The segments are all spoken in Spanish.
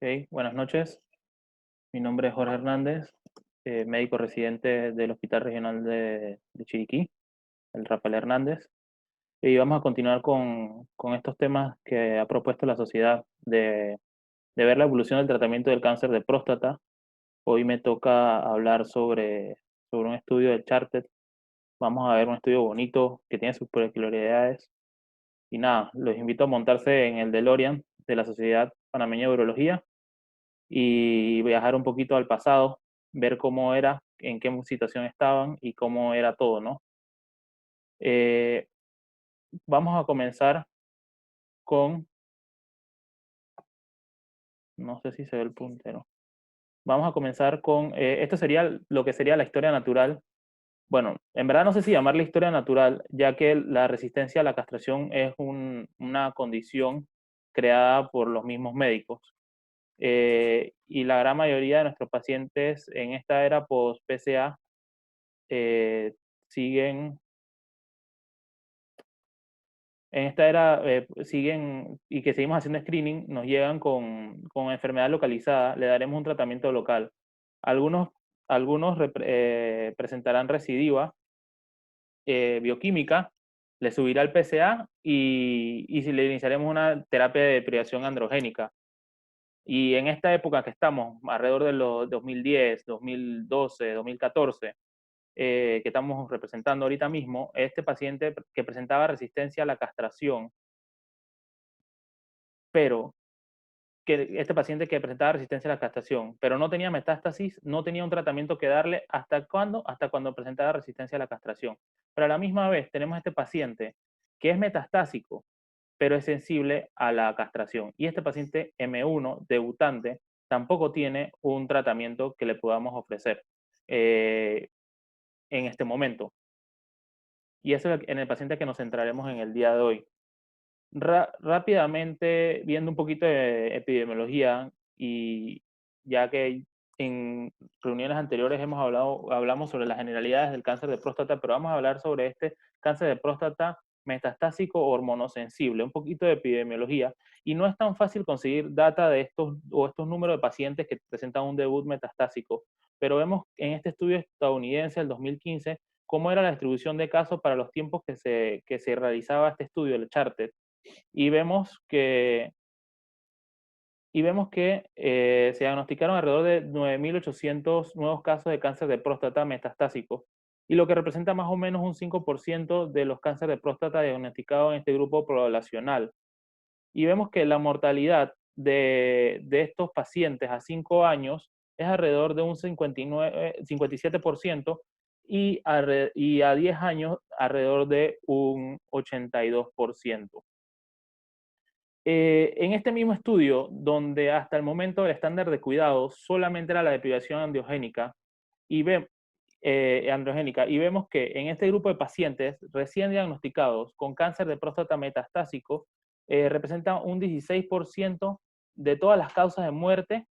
Ok, buenas noches. Mi nombre es Jorge Hernández, médico residente del Hospital Regional de Chiriquí, el Rafael Hernández. Y vamos a continuar con estos temas que ha propuesto la sociedad de ver la evolución del tratamiento del cáncer de próstata. Hoy me toca hablar sobre un estudio del Charted. Vamos a ver un estudio bonito que tiene sus peculiaridades. Y nada, los invito a montarse en el DeLorean de la Sociedad Panameña de Urología y viajar un poquito al pasado, ver cómo era, en qué situación estaban y cómo era todo, ¿no? Eh, Vamos a comenzar con, no sé si se ve el puntero, vamos a comenzar con, esto sería lo que sería la historia natural. Bueno, en verdad no sé si llamarla historia natural, ya que la resistencia a la castración es una condición creada por los mismos médicos. Y la gran mayoría de nuestros pacientes en esta era post-PCA eh, siguen en esta era siguen y que seguimos haciendo screening, nos llegan con enfermedad localizada, le daremos un tratamiento local. Algunos, algunos presentarán recidiva bioquímica, le subirá el PSA y si le iniciaremos una terapia de privación androgénica. Y en esta época que estamos, alrededor de los 2010, 2012, 2014, que estamos representando ahorita mismo, este paciente que presentaba resistencia a la castración, pero que este paciente que presentaba resistencia a la castración, pero no tenía metástasis, no tenía un tratamiento que darle, ¿hasta cuándo? Hasta cuando presentaba resistencia a la castración. Pero a la misma vez tenemos este paciente que es metastásico, pero es sensible a la castración. Y este paciente M1, debutante, tampoco tiene un tratamiento que le podamos ofrecer en este momento. Y eso es en el paciente que nos centraremos en el día de hoy. Rápidamente, viendo un poquito de epidemiología, y ya que en reuniones anteriores hablamos sobre las generalidades del cáncer de próstata, pero vamos a hablar sobre este cáncer de próstata metastásico o hormonosensible, un poquito de epidemiología, y no es tan fácil conseguir data de estos números de pacientes que presentan un debut metastásico, pero vemos en este estudio estadounidense del 2015 cómo era la distribución de casos para los tiempos que se realizaba este estudio, el Charted, y vemos que, se diagnosticaron alrededor de 9.800 nuevos casos de cáncer de próstata metastásico, y lo que representa más o menos un 5% de los cánceres de próstata diagnosticados en este grupo poblacional. Y vemos que la mortalidad de estos pacientes a 5 años es alrededor de un 57% y a 10 años alrededor de un 82%. En este mismo estudio, donde hasta el momento el estándar de cuidado solamente era la deprivación androgénica, y, androgénica, y vemos que en este grupo de pacientes recién diagnosticados con cáncer de próstata metastásico, representan un 16% de todas las causas de muerte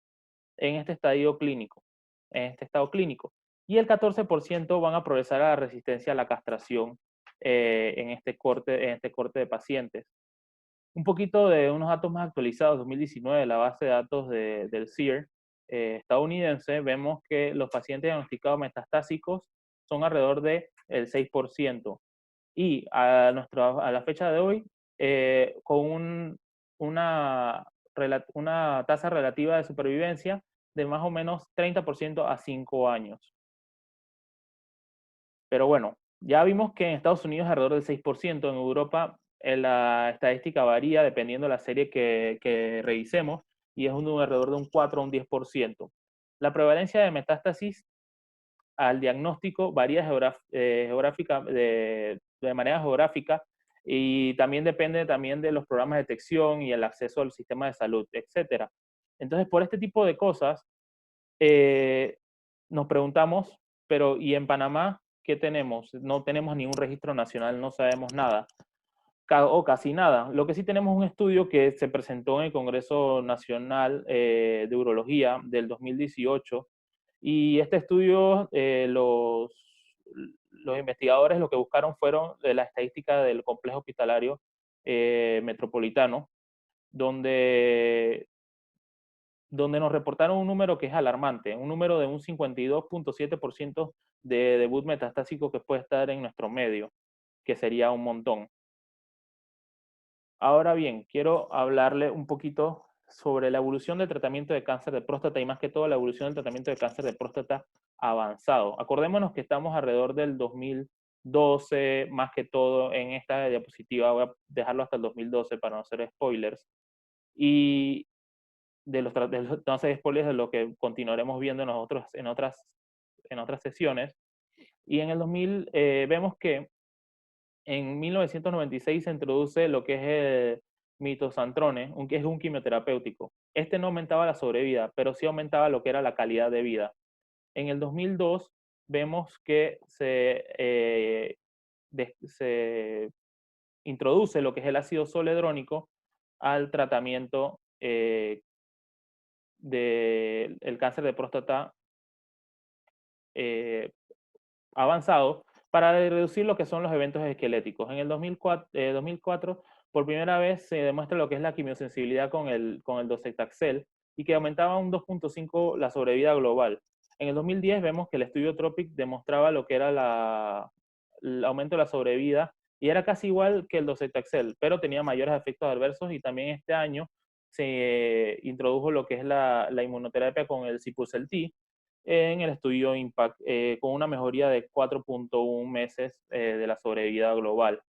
en este estadio clínico, en este estado clínico. Y el 14% van a progresar a la resistencia a la castración en este corte de pacientes. Un poquito de unos datos más actualizados, 2019, la base de datos del SEER estadounidense, vemos que los pacientes diagnosticados metastásicos son alrededor del 6%. Y a la fecha de hoy, con una tasa relativa de supervivencia de más o menos 30% a 5 años. Pero bueno, ya vimos que en Estados Unidos es alrededor del 6%, en Europa la estadística varía dependiendo de la serie que revisemos, y es alrededor de un 4 a un 10%. La prevalencia de metástasis al diagnóstico varía de manera geográfica, y también depende también de los programas de detección y el acceso al sistema de salud, etc. Entonces, por este tipo de cosas, eh, nos preguntamos, pero ¿y en Panamá qué tenemos? No tenemos ningún registro nacional, no sabemos nada, o casi nada. Lo que sí tenemos es un estudio que se presentó en el Congreso Nacional de Urología del 2018, y este estudio, los investigadores lo que buscaron fueron la estadística del complejo hospitalario metropolitano, donde donde nos reportaron un número que es alarmante, un número de un 52.7% de debut metastásico que puede estar en nuestro medio, que sería un montón. Ahora bien, quiero hablarle un poquito sobre la evolución del tratamiento de cáncer de próstata y más que todo la evolución del tratamiento de cáncer de próstata avanzado. Acordémonos que estamos alrededor del 2012, más que todo en esta diapositiva, voy a dejarlo hasta el 2012 para no hacer spoilers, y no hacer spoilers de lo que continuaremos viendo nosotros en otras sesiones. Y en el 2000 vemos que en 1996 se introduce lo que es el mitosantrone, que es un quimioterapéutico. Este no aumentaba la sobrevida, pero sí aumentaba lo que era la calidad de vida. En el 2002 vemos que se introduce lo que es el ácido zoledrónico al tratamiento del cáncer de próstata eh, avanzado para reducir lo que son los eventos esqueléticos. En el 2004 por primera vez se demuestra lo que es la quimiosensibilidad con el docetaxel y que aumentaba un 2.5 la sobrevida global. En el 2010 vemos que el estudio TROPIC demostraba lo que era el aumento de la sobrevida y era casi igual que el docetaxel, pero tenía mayores efectos adversos y también este año se introdujo lo que es la inmunoterapia con el Cipurcel-T, en el estudio IMPACT, con una mejoría de 4.1 meses de la sobrevida global.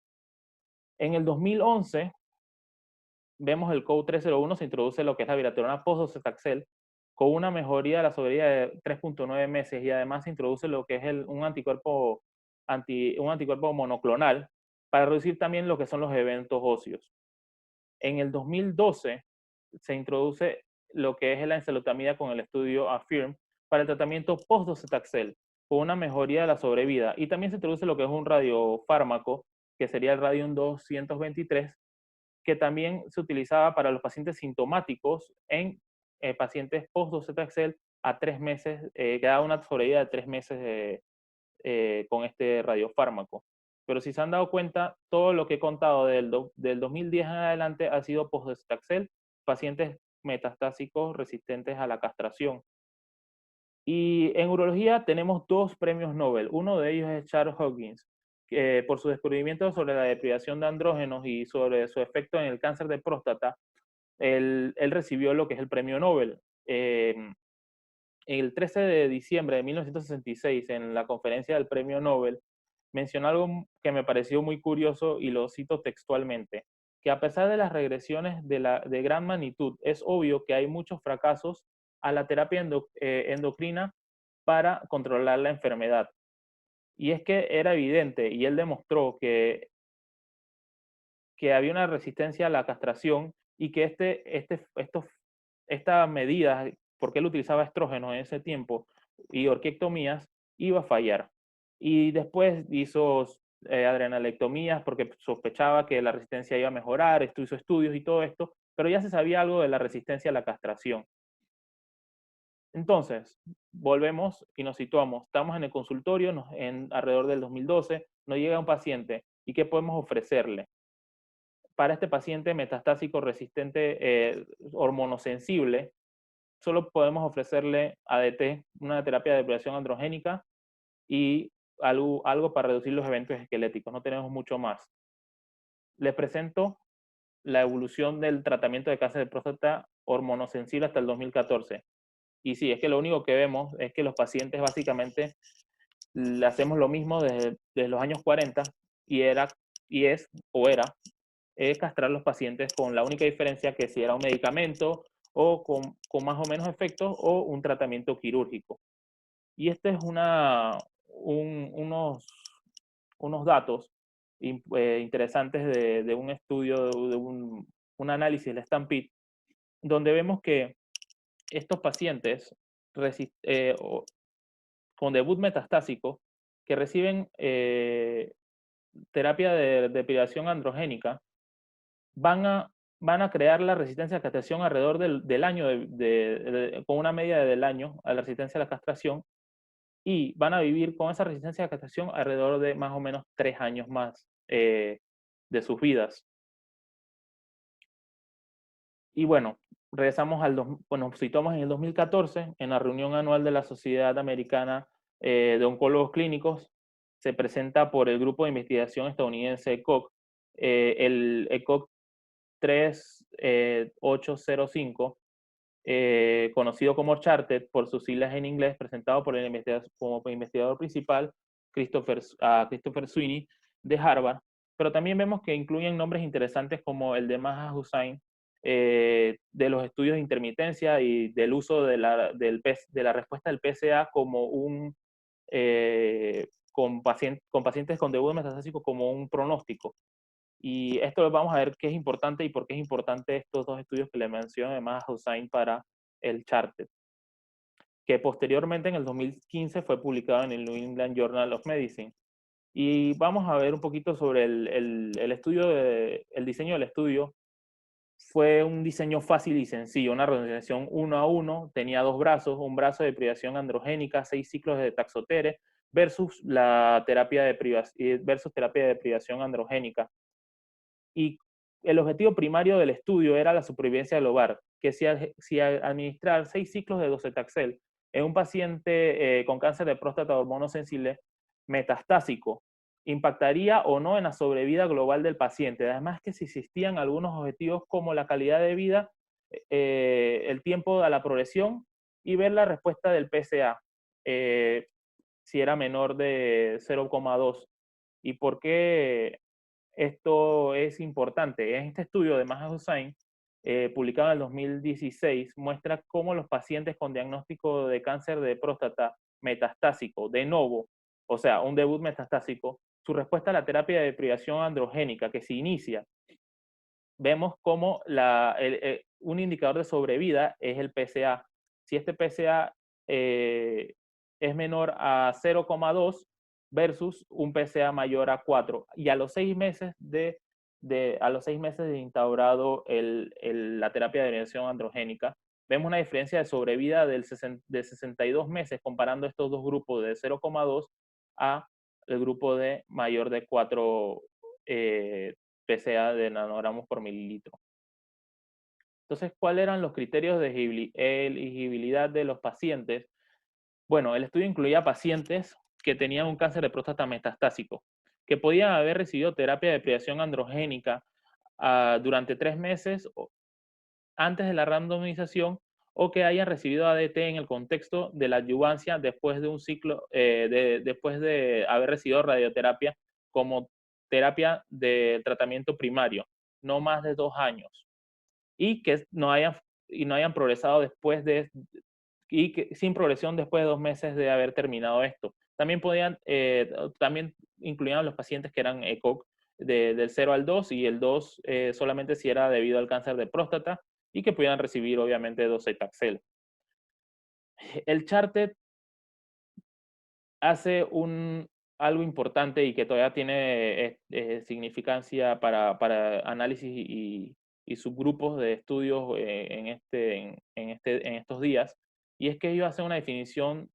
En el 2011 vemos el Code 301, se introduce lo que es la viratrona post-docetaxel con una mejoría de la sobrevida de 3.9 meses y además se introduce lo que es un anticuerpo monoclonal para reducir también lo que son los eventos óseos. En el 2012 se introduce lo que es la encelutamida con el estudio AFFIRM para el tratamiento post-docetaxel, con una mejoría de la sobrevida. Y también se introduce lo que es un radiofármaco, que sería el Radium 223, que también se utilizaba para los pacientes sintomáticos en pacientes post-docetaxel a 3 meses, que da una sobrevida de 3 meses con este radiofármaco. Pero si se han dado cuenta, todo lo que he contado del 2010 en adelante ha sido post-docetaxel, pacientes metastásicos resistentes a la castración. Y en urología tenemos dos premios Nobel. Uno de ellos es Charles Hawkins, que por su descubrimiento sobre la deprivación de andrógenos y sobre su efecto en el cáncer de próstata, él recibió lo que es el premio Nobel. El 13 de diciembre de 1966, en la conferencia del premio Nobel, mencionó algo que me pareció muy curioso y lo cito textualmente, que a pesar de las regresiones de gran magnitud, es obvio que hay muchos fracasos a la terapia endocrina para controlar la enfermedad. Y es que era evidente, y él demostró que había una resistencia a la castración y que esta medida, porque él utilizaba estrógenos en ese tiempo y orquiectomías, iba a fallar. Y después hizo adrenalectomías porque sospechaba que la resistencia iba a mejorar, hizo estudios y todo esto, pero ya se sabía algo de la resistencia a la castración. Entonces, volvemos y nos situamos. Estamos en el consultorio alrededor del 2012, nos llega un paciente y ¿qué podemos ofrecerle? Para este paciente metastásico resistente hormonosensible, solo podemos ofrecerle ADT, una terapia de depilación androgénica y algo para reducir los eventos esqueléticos. No tenemos mucho más. Les presento la evolución del tratamiento de cáncer de próstata hormonosensible hasta el 2014. Y sí, es que lo único que vemos es que los pacientes básicamente le hacemos lo mismo desde los años 40 y era, y es, o era, castrar los pacientes con la única diferencia que si era un medicamento o con más o menos efectos o un tratamiento quirúrgico. Y este es unos datos interesantes de un estudio, de un análisis de Stampede, donde vemos que estos pacientes con debut metastásico que reciben terapia de depilación androgénica van a crear la resistencia a la castración alrededor del año, con una media del año a la resistencia a la castración, y van a vivir con esa resistencia a la castración alrededor de más o menos 3 años más de sus vidas. Y bueno, bueno, nos situamos en el 2014, en la reunión anual de la Sociedad Americana de Oncólogos Clínicos. Se presenta por el grupo de investigación estadounidense ECOG, el ECOG 3805, conocido como Charted por sus siglas en inglés, presentado por el como investigador principal Christopher Sweeney de Harvard, pero también vemos que incluyen nombres interesantes como el de Maha Hussain, de los estudios de intermitencia y del uso de de la respuesta del PSA como con pacientes con debut metastásico como un pronóstico. Y esto vamos a ver qué es importante y por qué es importante estos dos estudios que le menciono, además a Hussain, para el Charted, que posteriormente en el 2015 fue publicado en el New England Journal of Medicine. Y vamos a ver un poquito sobre el estudio, el diseño del estudio. Fue un diseño fácil y sencillo, una randomización 1 a 1, tenía dos brazos, un brazo de privación androgénica, 6 ciclos de taxotere, versus terapia de privación androgénica. Y el objetivo primario del estudio era la supervivencia global, que si administrar 6 ciclos de docetaxel en un paciente con cáncer de próstata hormonosensible metastásico, impactaría o no en la sobrevida global del paciente. Además que si existían algunos objetivos como la calidad de vida, el tiempo a la progresión y ver la respuesta del PSA, si era menor de 0,2. ¿Y por qué esto es importante? En este estudio de Maha Hussain, publicado en el 2016, muestra cómo los pacientes con diagnóstico de cáncer de próstata metastásico, de novo, o sea, un debut metastásico, su respuesta a la terapia de privación androgénica que se inicia, vemos como un indicador de sobrevida es el PSA. Si este PSA es menor a 0,2 versus un PSA mayor a 4. Y a los 6 meses de instaurado la terapia de prevención androgénica, vemos una diferencia de sobrevida de 62 meses comparando estos dos grupos de 0,2 a el grupo de mayor de 4 PSA de nanogramos por mililitro. Entonces, ¿cuáles eran los criterios de elegibilidad de los pacientes? Bueno, el estudio incluía pacientes que tenían un cáncer de próstata metastásico, que podían haber recibido terapia de privación androgénica durante 3 meses antes de la randomización, o que hayan recibido ADT en el contexto de la adyuvancia después de un ciclo, después de haber recibido radioterapia como terapia de tratamiento primario, no más de 2 años, y que no hayan progresado sin progresión después de 2 meses de haber terminado esto. También incluían a los pacientes que eran ECOG del 0 al 2, y el 2 solamente si era debido al cáncer de próstata, y que pudieran recibir obviamente docetaxel. El Charted hace algo importante y que todavía tiene significancia para análisis y subgrupos de estudios en estos días, y es que ellos hacen una definición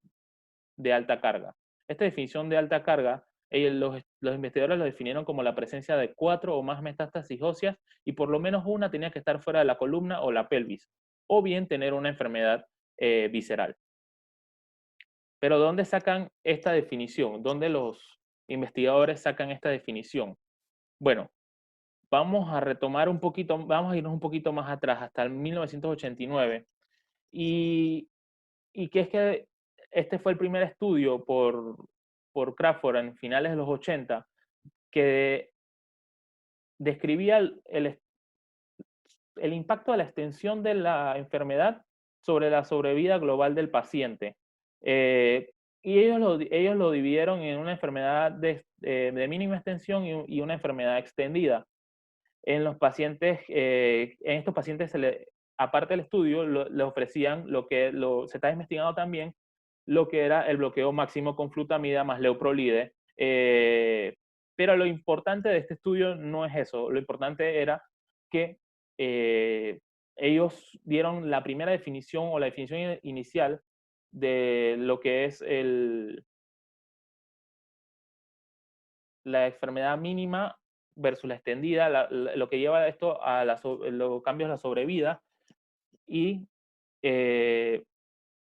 de alta carga. Esta definición de alta carga, los investigadores lo definieron como la presencia de 4 o más metástasis óseas, y por lo menos una tenía que estar fuera de la columna o la pelvis, o bien tener una enfermedad visceral. Pero ¿dónde sacan esta definición? ¿Dónde los investigadores sacan esta definición? Bueno, vamos a retomar un poquito, vamos a irnos un poquito más atrás, hasta el 1989, y que es que este fue el primer estudio por Crawford en finales de los 80 que describía el impacto de la extensión de la enfermedad sobre la sobrevida global del paciente. Y ellos lo dividieron en una enfermedad de mínima extensión y una enfermedad extendida. En estos pacientes, aparte del estudio, le ofrecían se está investigando también lo que era el bloqueo máximo con flutamida más leuprolide. Pero lo importante de este estudio no es eso. Lo importante era que ellos dieron la primera definición o la definición inicial de lo que es la enfermedad mínima versus la extendida, lo que lleva esto a los cambios a la sobrevida, y, eh,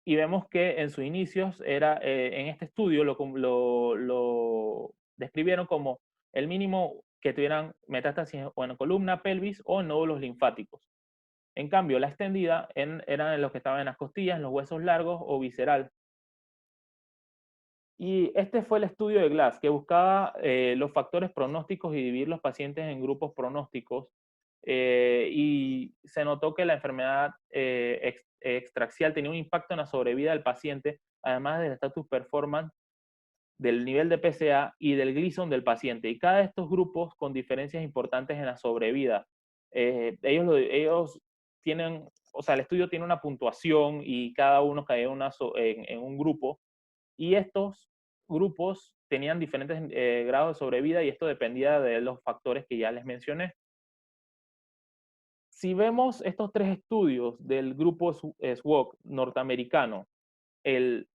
y vemos que en sus inicios era, en este estudio lo describieron como el mínimo que tuvieran metástasis o en columna, pelvis o en nódulos linfáticos. En cambio, la extendida eran los que estaban en las costillas, en los huesos largos o visceral. Y este fue el estudio de Glass, que buscaba los factores pronósticos y dividir los pacientes en grupos pronósticos. Y se notó que la enfermedad extraxial tenía un impacto en la sobrevida del paciente, además del status performance, del nivel de PSA y del Gleason del paciente. Y cada de estos grupos con diferencias importantes en la sobrevida. Ellos tienen, o sea, el estudio tiene una puntuación y cada uno cae en un grupo, y estos grupos tenían diferentes grados de sobrevida y esto dependía de los factores que ya les mencioné. Si vemos estos tres estudios del grupo SWOG norteamericano, el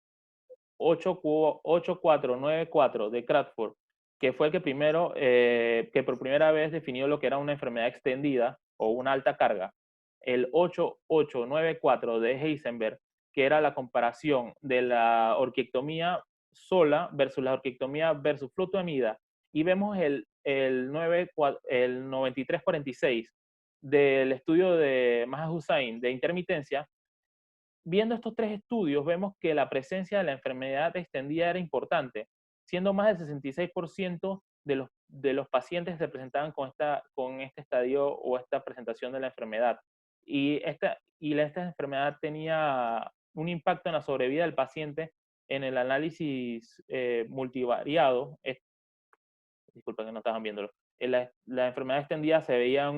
8494 de Crawford, que fue el que primero, que por primera vez definió lo que era una enfermedad extendida o una alta carga, el 8894 de Heisenberg, que era la comparación de la orquiectomía sola versus la orquiectomía versus fluotomida, y vemos el 9346 del estudio de Maha Hussain de intermitencia. Viendo estos tres estudios, vemos que la presencia de la enfermedad extendida era importante, siendo más del 66% de los pacientes que se presentaban con este estadio o esta presentación de la enfermedad. Esta enfermedad tenía un impacto en la sobrevida del paciente en el análisis multivariado. Disculpa que no estaban viéndolo. La enfermedad extendida se veía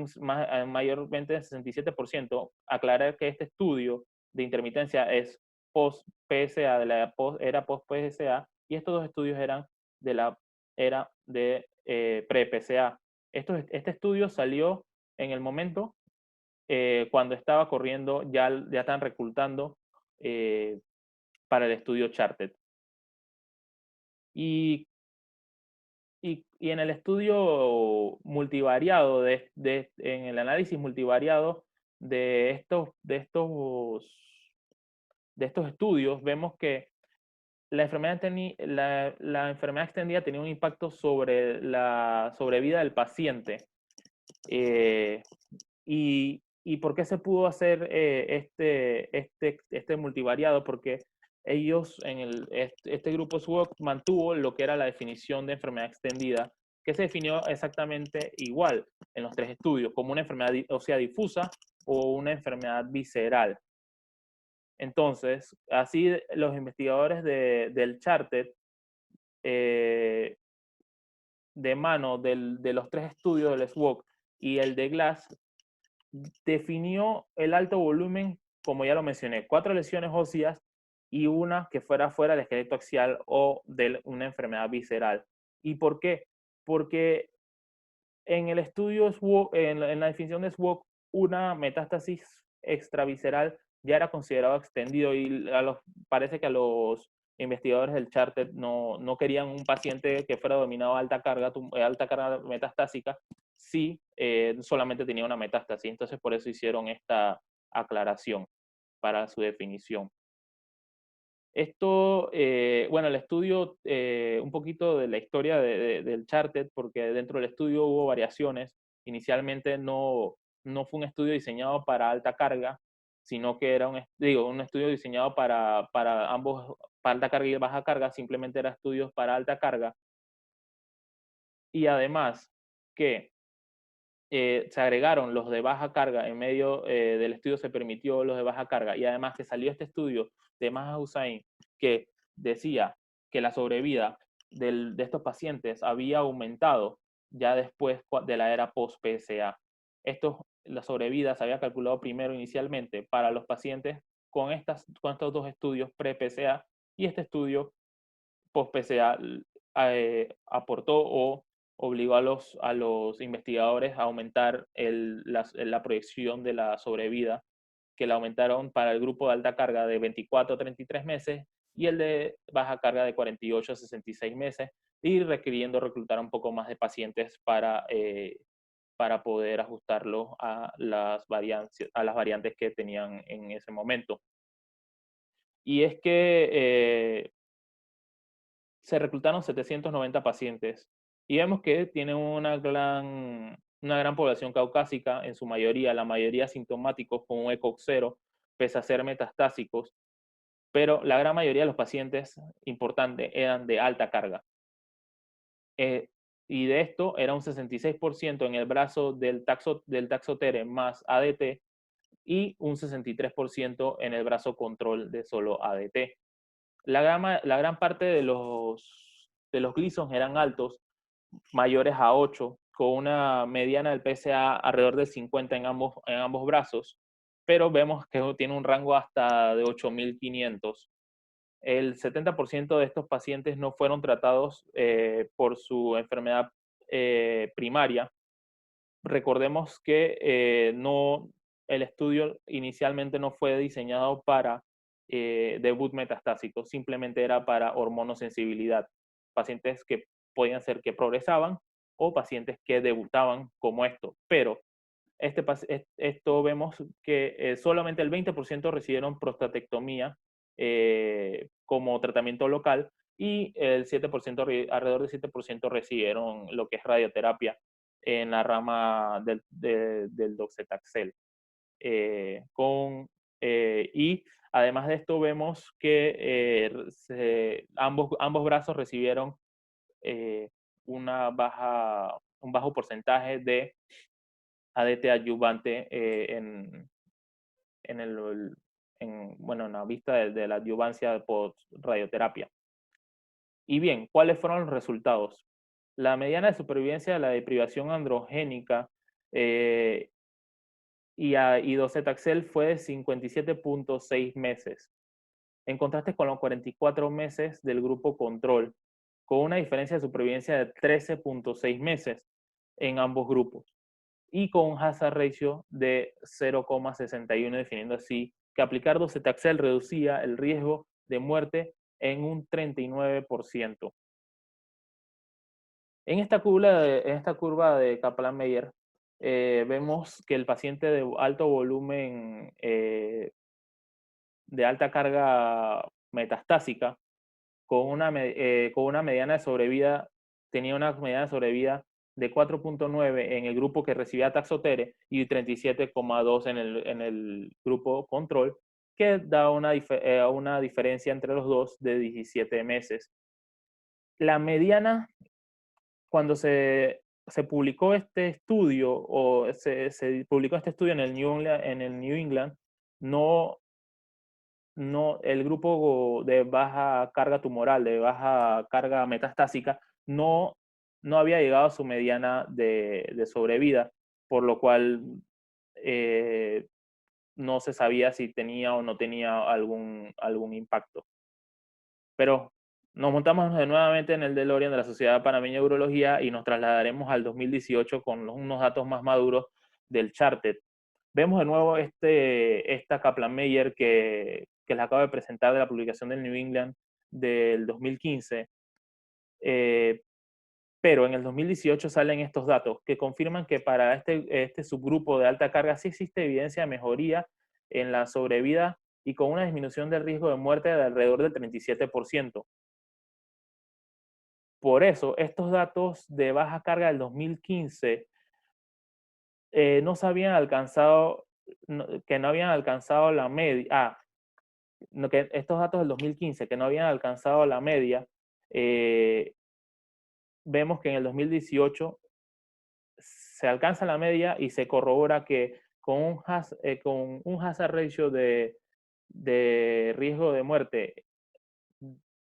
mayormente en 67%. Aclarar que este estudio de intermitencia es post-PSA, era post-PSA, y estos dos estudios eran de la era de pre-PSA. Este estudio salió en el momento cuando estaba corriendo, ya están reclutando para el estudio Charted. Y y en el estudio multivariado, en el análisis multivariado de estos estudios, vemos que la enfermedad extendida tenía un impacto sobre la sobrevida del paciente. ¿Y por qué se pudo hacer este multivariado? Porque ellos, este grupo SWOG mantuvo lo que era la definición de enfermedad extendida, que se definió exactamente igual en los tres estudios, como una enfermedad ósea difusa o una enfermedad visceral. Entonces, así los investigadores del Charted, de mano de los tres estudios del SWOG y el de Glass, definió el alto volumen, como ya lo mencioné, 4 lesiones óseas y una que fuera fuera del esqueleto axial o de una enfermedad visceral. ¿Y por qué? Porque en el estudio SWOG, en la definición de SWOG, una metástasis extravisceral ya era considerado extendido, y parece que a los investigadores del Charter no querían un paciente que fuera dominado a alta carga metastásica si solamente tenía una metástasis. Entonces por eso hicieron esta aclaración para su definición. Esto, bueno, el estudio, un poquito de la historia del Charted, porque dentro del estudio hubo variaciones. Inicialmente no fue un estudio diseñado para alta carga, sino que era un estudio diseñado para ambos, para alta carga y baja carga. Simplemente era estudios para alta carga. Y además que se agregaron los de baja carga en medio del estudio, se permitió los de baja carga, y además que salió este estudio de Maha Hussain que decía que la sobrevida de estos pacientes había aumentado ya después de la era post-PSA. La sobrevida se había calculado primero inicialmente para los pacientes con estos dos estudios pre-PSA, y este estudio post-PSA aportó o obligó a los investigadores a aumentar la proyección de la sobrevida, que la aumentaron para el grupo de alta carga de 24 a 33 meses y el de baja carga de 48 a 66 meses, y requiriendo reclutar un poco más de pacientes para poder ajustarlo a las variantes que tenían en ese momento. Y es que se reclutaron 790 pacientes y vemos que tienen una gran población caucásica, en su mayoría, la mayoría asintomáticos con un ECOG 0, pese a ser metastásicos, pero la gran mayoría de los pacientes importantes eran de alta carga. Y de esto era un 66% en el brazo del Taxotere más ADT y un 63% en el brazo control de solo ADT. La gran parte de los Gleason eran altos, mayores a 8, con una mediana del PSA alrededor de 50 en ambos brazos, pero vemos que tiene un rango hasta de 8.500. El 70% de estos pacientes no fueron tratados por su enfermedad primaria. Recordemos que el estudio inicialmente no fue diseñado para debut metastásico, simplemente era para hormonosensibilidad, pacientes que podían ser que progresaban o pacientes que debutaban como esto, pero esto vemos que solamente el 20% recibieron prostatectomía como tratamiento local y el 7%, alrededor del 7% recibieron lo que es radioterapia en la rama del docetaxel. Y además de esto vemos que ambos brazos recibieron un bajo porcentaje de ADT adyuvante en la vista de la adyuvancia post radioterapia. Y bien, ¿cuáles fueron los resultados? La mediana de supervivencia de la deprivación androgénica y docetaxel fue de 57.6 meses, en contraste con los 44 meses del grupo control, con una diferencia de supervivencia de 13.6 meses en ambos grupos y con un hazard ratio de 0,61, definiendo así que aplicar docetaxel reducía el riesgo de muerte en un 39%. En esta curva de Kaplan-Meier vemos que el paciente de alto volumen, de alta carga metastásica, con una mediana de sobrevida, tenía una mediana de sobrevida de 4.9 en el grupo que recibía Taxotere y 37,2 en el grupo control, que da una diferencia entre los dos de 17 meses. La mediana, cuando se publicó este estudio, o se publicó este estudio en el New England, el grupo de baja carga tumoral, de baja carga metastásica, no había llegado a su mediana de sobrevida, por lo cual no se sabía si tenía o no tenía algún impacto. Pero nos montamos nuevamente en el DeLorean de la Sociedad Panameña de Urología y nos trasladaremos al 2018 con unos datos más maduros del Charted. Vemos de nuevo esta Kaplan-Meier que les acabo de presentar de la publicación del New England del 2015, pero en el 2018 salen estos datos que confirman que para este subgrupo de alta carga sí existe evidencia de mejoría en la sobrevida y con una disminución del riesgo de muerte de alrededor del 37%. Por eso, estos datos de baja carga del 2015 no se habían alcanzado, que no habían alcanzado la media, que estos datos del 2015 que no habían alcanzado la media, vemos que en el 2018 se alcanza la media y se corrobora que con un hazard ratio de riesgo de muerte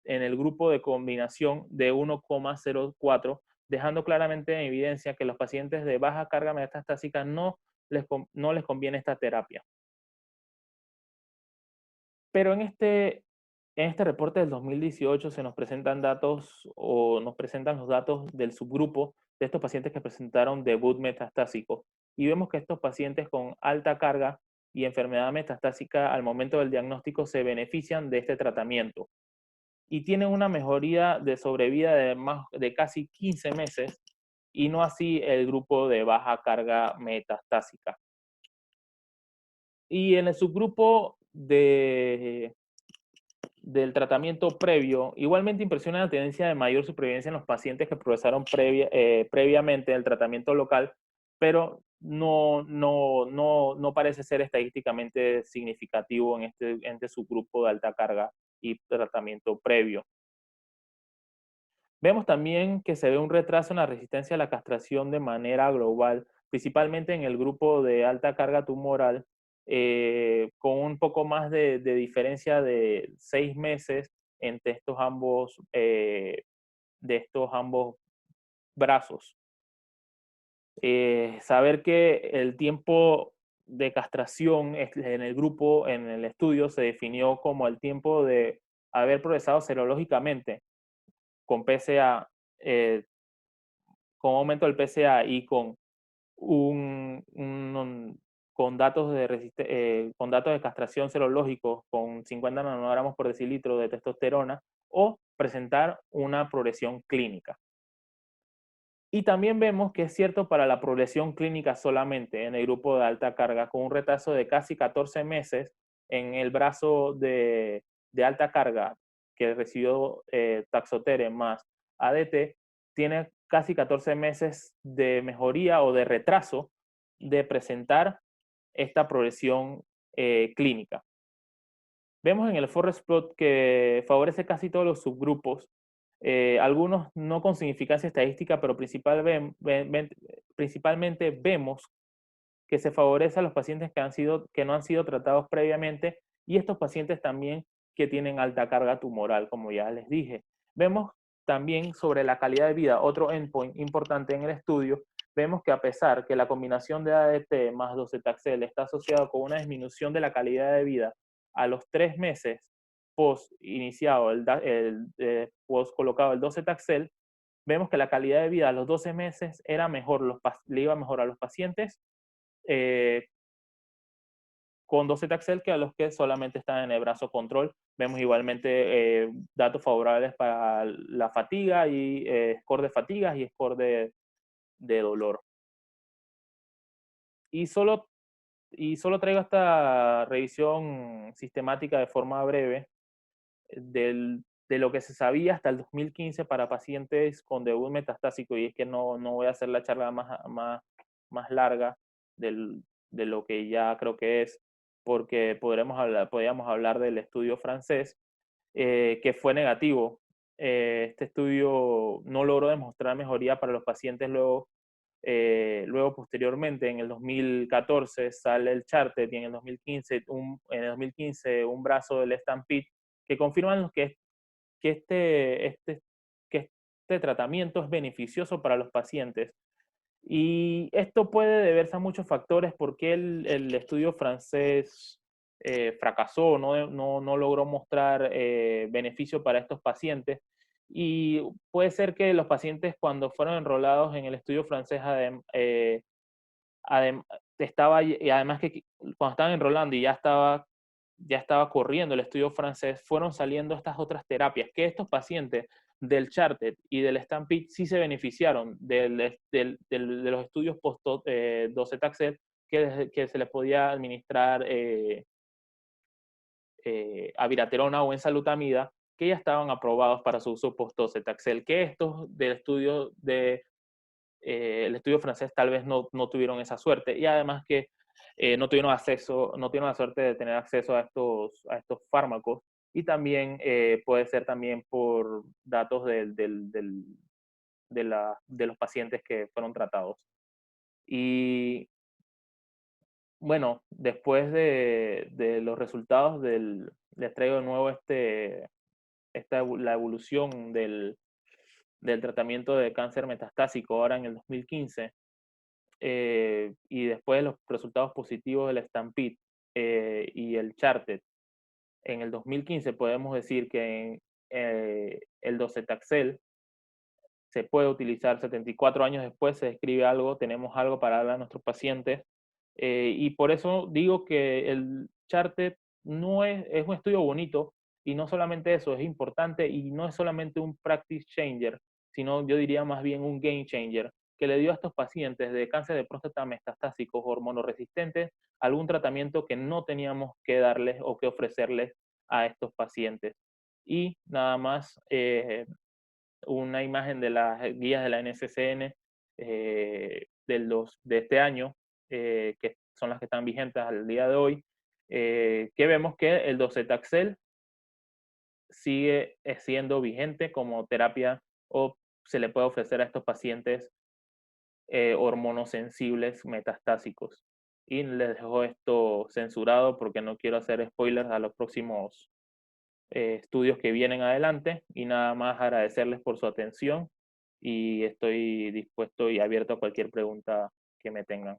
en el grupo de combinación de 1,04, dejando claramente en evidencia que los pacientes de baja carga metastásica no les conviene esta terapia. Pero en este reporte del 2018 se nos presentan datos, o nos presentan los datos del subgrupo de estos pacientes que presentaron debut metastásico. Y vemos que estos pacientes con alta carga y enfermedad metastásica al momento del diagnóstico se benefician de este tratamiento y tienen una mejoría de sobrevida de casi 15 meses y no así el grupo de baja carga metastásica. Y en el subgrupo del tratamiento previo, igualmente impresiona la tendencia de mayor supervivencia en los pacientes que progresaron previamente el tratamiento local, pero no parece ser estadísticamente significativo en este subgrupo de alta carga y tratamiento previo. Vemos también que se ve un retraso en la resistencia a la castración de manera global, principalmente en el grupo de alta carga tumoral, con un poco más de diferencia de 6 meses entre estos ambos brazos. Saber que el tiempo de castración en el grupo, en el estudio, se definió como el tiempo de haber progresado serológicamente con PSA, con aumento del PSA y con con con datos de castración serológicos con 50 nanogramos por decilitro de testosterona o presentar una progresión clínica. Y también vemos que es cierto para la progresión clínica solamente en el grupo de alta carga, con un retraso de casi 14 meses en el brazo de alta carga que recibió Taxotere más ADT, tiene casi 14 meses de mejoría o de retraso de presentar esta progresión clínica. Vemos en el forest plot que favorece casi todos los subgrupos, algunos no con significancia estadística, pero principalmente vemos que se favorece a los pacientes que no han sido tratados previamente y estos pacientes también que tienen alta carga tumoral, como ya les dije. Vemos también sobre la calidad de vida, otro endpoint importante en el estudio, vemos que a pesar que la combinación de ADT más docetaxel está asociado con una disminución de la calidad de vida a los 3 meses post iniciado, post colocado el docetaxel, vemos que la calidad de vida a los 12 meses era mejor, le iba mejor a los pacientes eh, con docetaxel que a los que solamente están en el brazo control. Vemos igualmente datos favorables para la fatiga y score de fatigas y score de dolor. Y solo, y solo traigo esta revisión sistemática de forma breve de lo que se sabía hasta el 2015 para pacientes con debut metastásico, y es que no voy a hacer la charla más larga de lo que ya creo que es, porque podríamos hablar del estudio francés, que fue negativo. Este estudio no logró demostrar mejoría para los pacientes luego posteriormente, en el 2014 sale el Charted y en el 2015 un brazo del Stampede que confirman que este tratamiento es beneficioso para los pacientes. Y esto puede deberse a muchos factores porque el estudio francés fracasó, no logró mostrar beneficio para estos pacientes. Y puede ser que los pacientes cuando fueron enrolados en el estudio francés, y además que cuando estaban enrolando y ya estaba corriendo el estudio francés, fueron saliendo estas otras terapias, que estos pacientes del Charted y del Stampede sí se beneficiaron de los estudios post-docetaxel que se les podía administrar abiraterona o enzalutamida, que ya estaban aprobados para su uso post-docetaxel, que estos el estudio francés tal vez no tuvieron esa suerte, y además que no tuvieron la suerte de tener acceso a estos fármacos, y también puede ser también por datos de los pacientes que fueron tratados. Y bueno, después de los resultados les traigo de nuevo la evolución del tratamiento de cáncer metastásico ahora en el 2015. Y después de los resultados positivos del Stampede y el Charted, en el 2015 podemos decir que el docetaxel se puede utilizar 74 años después, se describe algo, tenemos algo para dar a nuestros pacientes. Y por eso digo que el Charted es un estudio bonito, y no solamente eso, es importante y no es solamente un practice changer, sino yo diría más bien un game changer, que le dio a estos pacientes de cáncer de próstata metastásicos hormonoresistentes algún tratamiento que no teníamos que darles o que ofrecerles a estos pacientes. Y nada más una imagen de las guías de la NCCN de este año, que son las que están vigentes al día de hoy, que vemos que el docetaxel sigue siendo vigente como terapia o se le puede ofrecer a estos pacientes hormonosensibles metastásicos. Y les dejo esto censurado porque no quiero hacer spoilers a los próximos estudios que vienen adelante, y nada más agradecerles por su atención y estoy dispuesto y abierto a cualquier pregunta que me tengan.